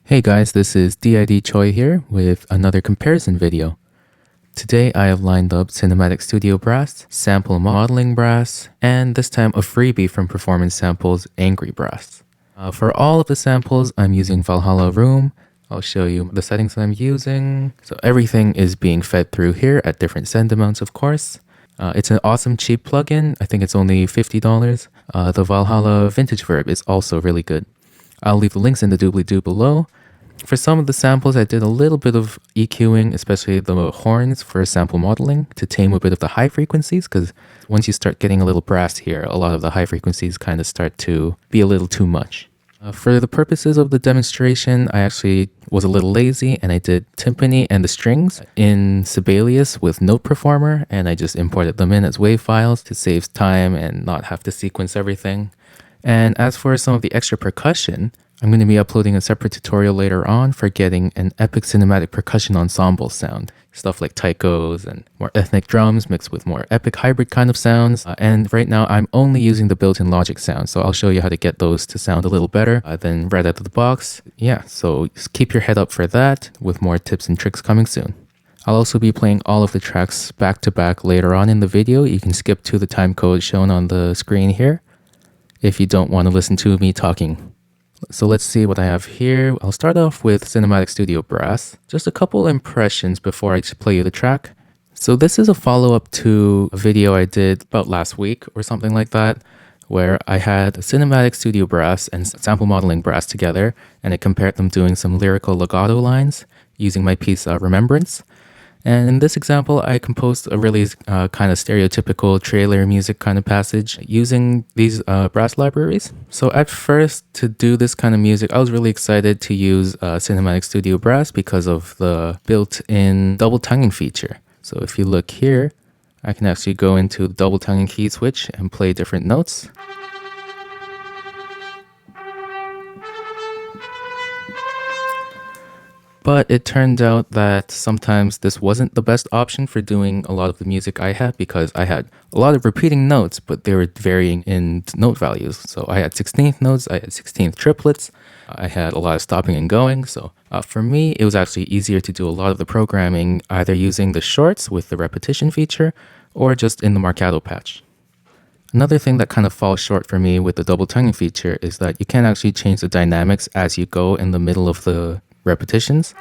Hey guys, this is D.I.D. Choi here with another comparison video. Today I have lined up Cinematic Studio Brass, Sample Modeling Brass, and this time a freebie from Performance Samples Angry Brass. For all of the samples, I'm using Valhalla Room. I'll show you the settings that I'm using. So everything is being fed through here at different send amounts, of course. It's an awesome cheap plugin. I think it's only $50. The Valhalla Vintage Verb is also really good. I'll leave the links in the doobly-doo below. For some of the samples, I did a little bit of EQing, especially the horns for sample modeling to tame a bit of the high frequencies, because once you start getting a little brass here, a lot of the high frequencies kind of start to be a little too much. For the purposes of the demonstration, I actually was a little lazy and I did timpani and the strings in Sibelius with Note Performer, and I just imported them in as WAV files to save time and not have to sequence everything. And as for some of the extra percussion, I'm going to be uploading a separate tutorial later on for getting an epic cinematic percussion ensemble sound. Stuff like taikos and more ethnic drums mixed with more epic hybrid kind of sounds. And right now I'm only using the built-in Logic sounds, so I'll show you how to get those to sound a little better than right out of the box. Yeah, so just keep your head up for that with more tips and tricks coming soon. I'll also be playing all of the tracks back to back later on in the video. You can skip to the time code shown on the screen here if you don't want to listen to me talking. So let's see what I have here. I'll start off with Cinematic Studio Brass. Just a couple impressions before I play you the track. So this is a follow-up to a video I did about last week or something like that, where I had Cinematic Studio Brass and Sample Modeling Brass together, and I compared them doing some lyrical legato lines using my piece Remembrance. And in this example, I composed a really kind of stereotypical trailer music kind of passage using these brass libraries. So at first, to do this kind of music, I was really excited to use Cinematic Studio Brass because of the built-in double tonguing feature. So if you look here, I can actually go into the double tonguing key switch and play different notes. But it turned out that sometimes this wasn't the best option for doing a lot of the music I had, because I had a lot of repeating notes, but they were varying in note values. So I had 16th notes, I had 16th triplets, I had a lot of stopping and going. So for me, it was actually easier to do a lot of the programming either using the shorts with the repetition feature or just in the Marcato patch. Another thing that kind of falls short for me with the double tonguing feature is that you can't actually change the dynamics as you go in the middle of the repetitions,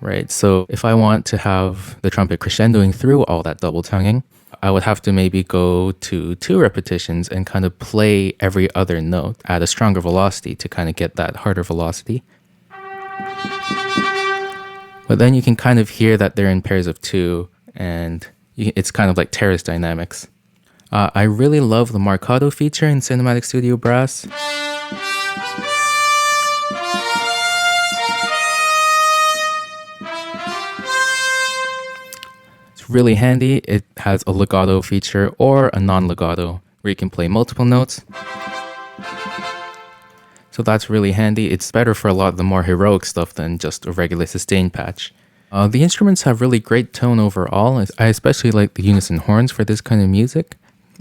right? So if I want to have the trumpet crescendoing through all that double tonguing, I would have to maybe go to 2 repetitions and kind of play every other note at a stronger velocity to kind of get that harder velocity. But then you can kind of hear that they're in pairs of 2, and it's kind of like terrace dynamics. I really love the Marcato feature in Cinematic Studio Brass. Really handy. It has a legato feature or a non-legato where you can play multiple notes. So that's really handy. It's better for a lot of the more heroic stuff than just a regular sustain patch. The instruments have really great tone overall. I especially like the unison horns for this kind of music.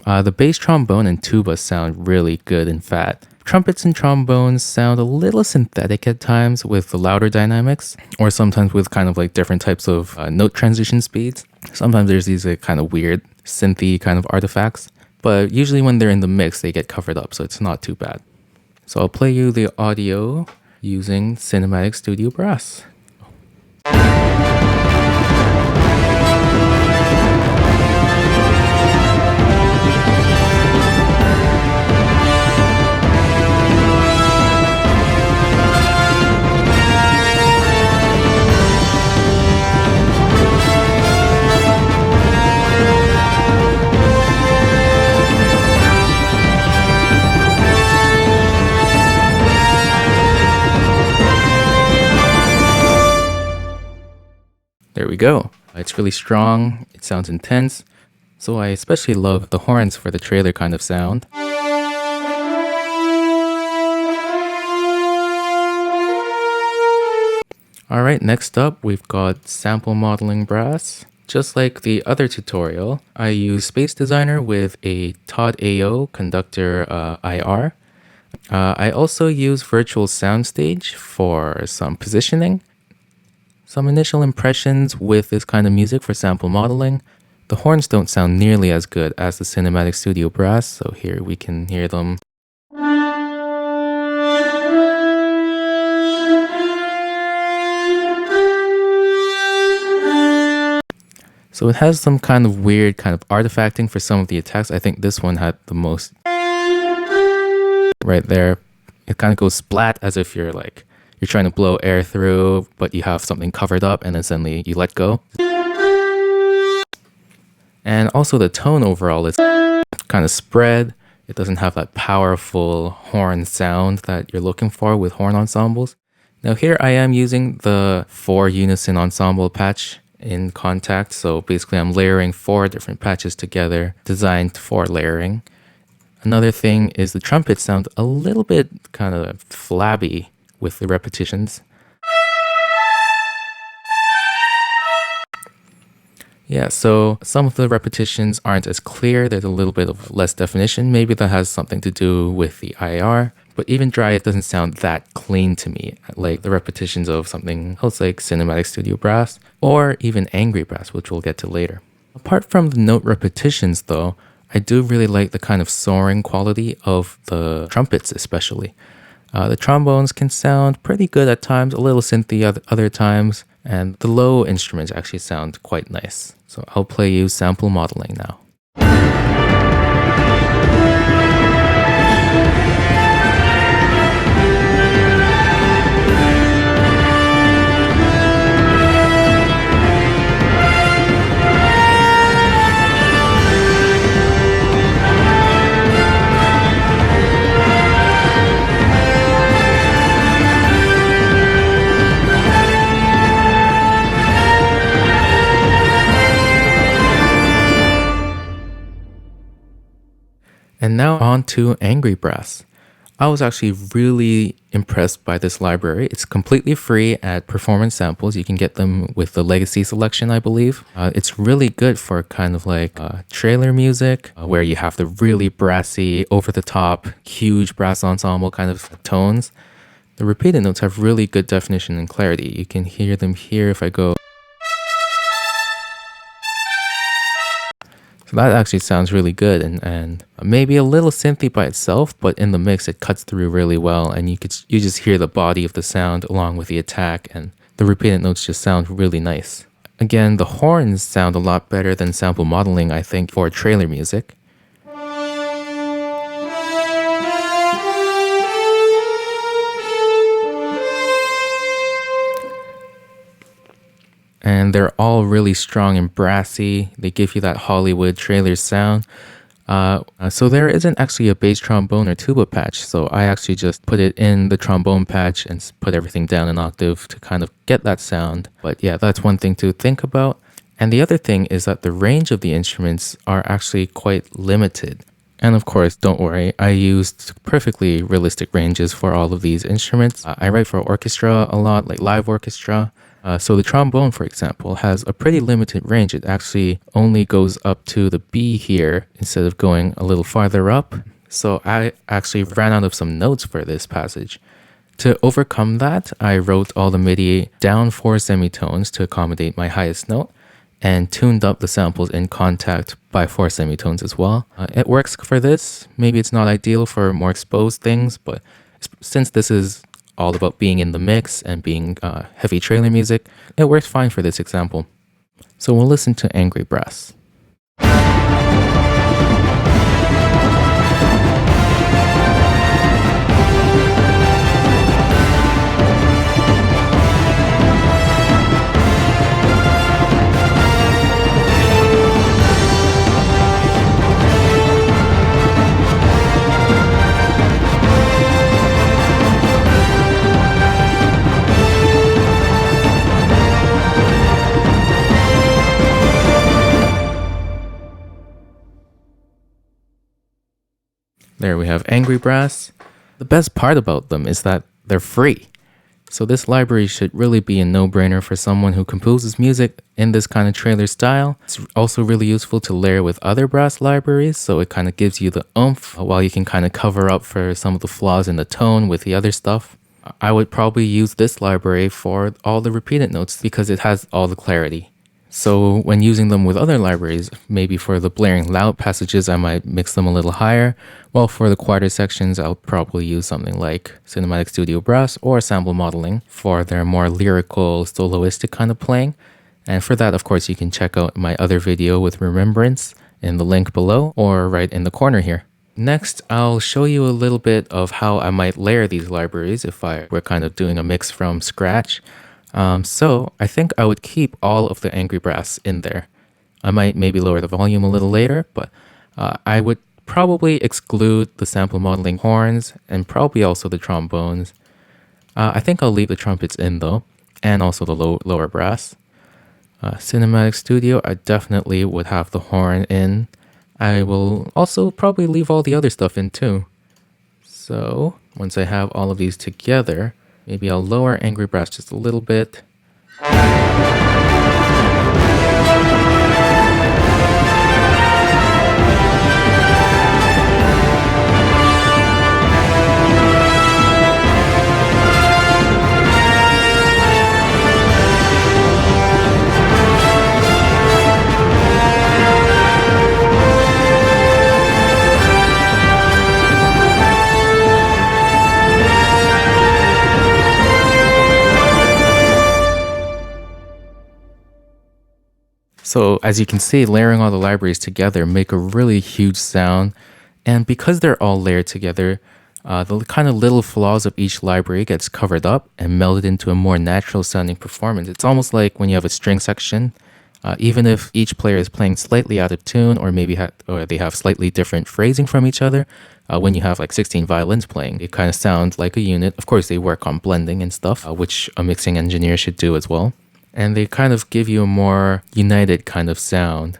The bass trombone and tuba sound really good and fat. Trumpets and trombones sound a little synthetic at times with the louder dynamics, or sometimes with kind of like different types of note transition speeds. Sometimes there's these kind of weird synthy kind of artifacts, but usually when they're in the mix, they get covered up, so it's not too bad. So I'll play you the audio using Cinematic Studio Brass. There we go. It's really strong, it sounds intense, so I especially love the horns for the trailer kind of sound. Alright, next up we've got Sample Modeling Brass. Just like the other tutorial, I use Space Designer with a Todd AO conductor IR. I also use Virtual Soundstage for some positioning, some initial impressions with this kind of music for sample modeling. The horns don't sound nearly as good as the Cinematic Studio Brass, so here we can hear them. So it has some kind of weird kind of artifacting for some of the attacks. I think this one had the most right there. It kind of goes splat as if you're trying to blow air through, but you have something covered up and then suddenly you let go. And also the tone overall is kind of spread. It doesn't have that powerful horn sound that you're looking for with horn ensembles. Now here I am using the 4 unison ensemble patch in Contact. So basically I'm layering 4 different patches together designed for layering. Another thing is the trumpets sound a little bit kind of flabby with the repetitions. Yeah, so some of the repetitions aren't as clear. There's a little bit of less definition. Maybe that has something to do with the IR. But even dry, it doesn't sound that clean to me, like the repetitions of something else like Cinematic Studio Brass or even Angry Brass, which we'll get to later. Apart from the note repetitions though, I do really like the kind of soaring quality of the trumpets especially. The trombones can sound pretty good at times, a little synthy other times, and the low instruments actually sound quite nice. So I'll play you sample modeling now. And now on to Angry Brass. I was actually really impressed by this library. It's completely free at Performance Samples. You can get them with the Legacy selection, I believe. It's really good for kind of like trailer music, where you have the really brassy, over-the-top, huge brass ensemble kind of tones. The repeated notes have really good definition and clarity. You can hear them here if I go. So that actually sounds really good and maybe a little synthy by itself, but in the mix it cuts through really well and you just hear the body of the sound along with the attack, and the repeated notes just sound really nice. Again, the horns sound a lot better than sample modeling, I think, for trailer music. And they're all really strong and brassy. They give you that Hollywood trailer sound. So there isn't actually a bass trombone or tuba patch, so I actually just put it in the trombone patch and put everything down an octave to kind of get that sound. But yeah, that's one thing to think about. And the other thing is that the range of the instruments are actually quite limited. And of course, don't worry, I used perfectly realistic ranges for all of these instruments. I write for orchestra a lot, like live orchestra. So the trombone, for example, has a pretty limited range. It actually only goes up to the B here instead of going a little farther up. So I actually ran out of some notes for this passage. To overcome that, I wrote all the MIDI down 4 semitones to accommodate my highest note and tuned up the samples in Contact by 4 semitones as well. It works for this. Maybe it's not ideal for more exposed things, but since this is all about being in the mix and being heavy trailer music, it works fine for this example. So we'll listen to Angry Brass. There we have Angry Brass. The best part about them is that they're free. So this library should really be a no-brainer for someone who composes music in this kind of trailer style. It's also really useful to layer with other brass libraries, so it kind of gives you the oomph while you can kind of cover up for some of the flaws in the tone with the other stuff. I would probably use this library for all the repeated notes because it has all the clarity. So when using them with other libraries, maybe for the blaring loud passages, I might mix them a little higher, while for the quieter sections, I'll probably use something like Cinematic Studio Brass or Sample Modeling for their more lyrical, soloistic kind of playing. And for that, of course, you can check out my other video with Remembrance in the link below or right in the corner here. Next, I'll show you a little bit of how I might layer these libraries if I were kind of doing a mix from scratch. So I think I would keep all of the Angry Brass in there. I might maybe lower the volume a little later, but I would probably exclude the sample modeling horns and probably also the trombones. I think I'll leave the trumpets in though, and also the lower brass. Cinematic Studio, I definitely would have the horn in. I will also probably leave all the other stuff in too. So once I have all of these together, maybe I'll lower Angry Brass just a little bit. So as you can see, layering all the libraries together make a really huge sound. And because they're all layered together, the kind of little flaws of each library gets covered up and melded into a more natural sounding performance. It's almost like when you have a string section, even if each player is playing slightly out of tune or maybe or they have slightly different phrasing from each other, when you have like 16 violins playing, it kind of sounds like a unit. Of course, they work on blending and stuff, which a mixing engineer should do as well. And they kind of give you a more united kind of sound.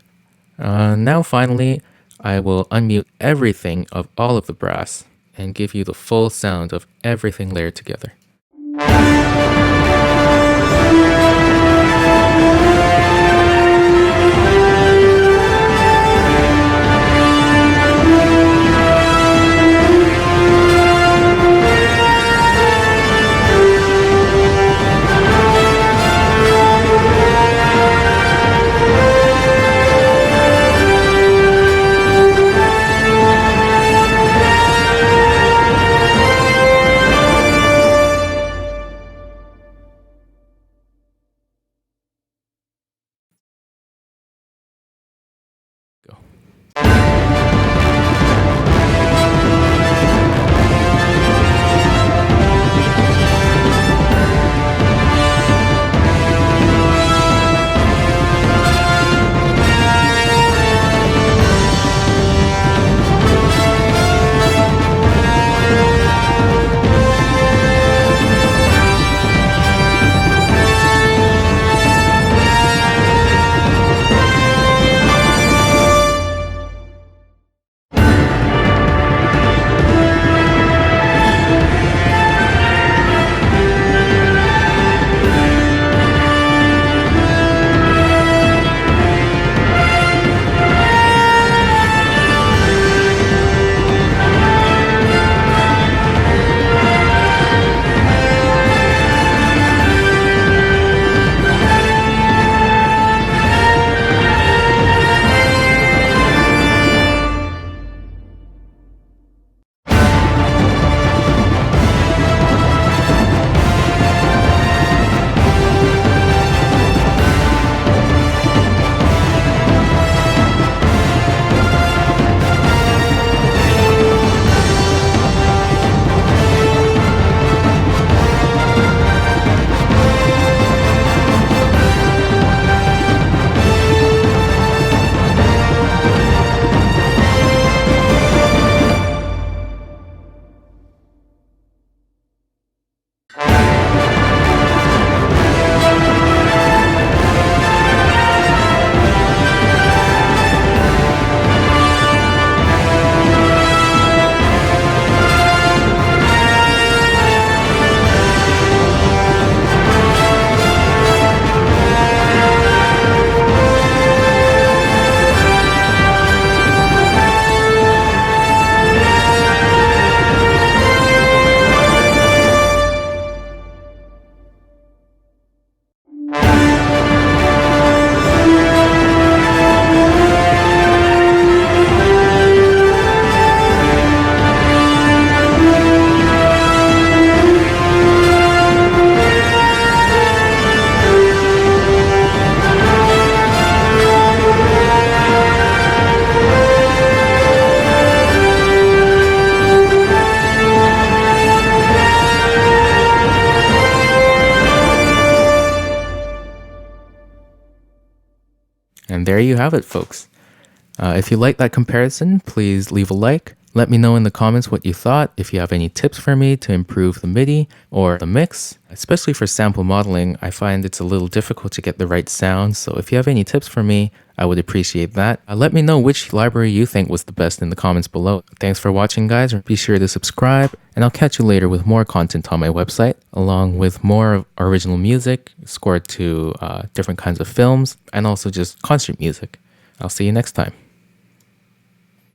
Now finally, I will unmute everything of all of the brass and give you the full sound of everything layered together. And there you have it, folks. If you like that comparison, please leave a like. Let me know in the comments what you thought, if you have any tips for me to improve the MIDI or the mix. Especially for sample modeling, I find it's a little difficult to get the right sound, so if you have any tips for me, I would appreciate that. Let me know which library you think was the best in the comments below. Thanks for watching, guys. Be sure to subscribe, and I'll catch you later with more content on my website, along with more original music scored to different kinds of films, and also just concert music. I'll see you next time.